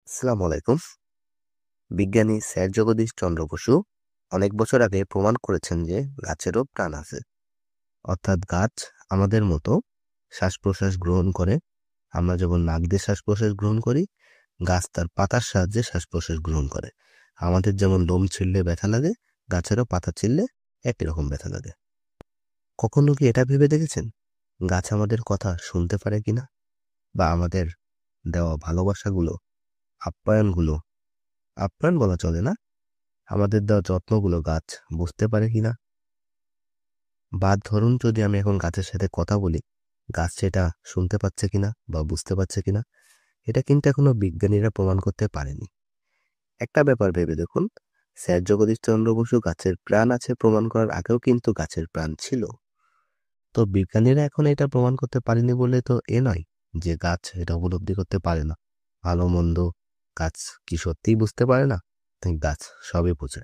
আসসালামু আলাইকুম। বিজ্ঞানী স্যার জগদীশ চন্দ্র বসু অনেক বছর আগে প্রমাণ করেছেন যে গাছেরও প্রাণ আছে। অর্থাৎ গাছ আমাদের মতো শ্বাস প্রশ্বাস গ্রহণ করে। আমরা যেমন নাক দিয়ে শ্বাস প্রশ্বাস গ্রহণ করি, গাছ তার পাতার সাহায্যে শ্বাস প্রশ্বাস গ্রহণ করে। আমাদের যেমন লোম ছিঁড়লে ব্যথা লাগে, গাছেরও পাতা ছিঁড়লে একই রকম ব্যথা লাগে। কখনো কি এটা ভেবে দেখেছেন গাছ আমাদের কথা শুনতে পারে কিনা, বা আমাদের দেওয়া ভালোবাসাগুলো, আপ্যায়নগুলো, আপ্যায়ন বলা চলে না, আমাদের দেওয়া যত্নগুলো গাছ বুঝতে পারে কিনা? বা ধরুন, যদি আমি এখন গাছের সাথে কথা বলি, গাছ সেটা শুনতে পাচ্ছে কিনা বা বুঝতে পারছে কিনা, এটা কিন্তু এখনো বিজ্ঞানীরা প্রমাণ করতে পারেনি। একটা ব্যাপার ভেবে দেখুন, স্যার জগদীশ চন্দ্র বসু গাছের প্রাণ আছে প্রমাণ করার আগেও কিন্তু গাছের প্রাণ ছিল। তো বিজ্ঞানীরা এখন এটা প্রমাণ করতে পারেনি বলে তো এ নয় যে গাছ এটা উপলব্ধি করতে পারে না। ভালো মন্দ গাছ কি সত্যিই বুঝতে পারে না? গাছ সবই বোঝে।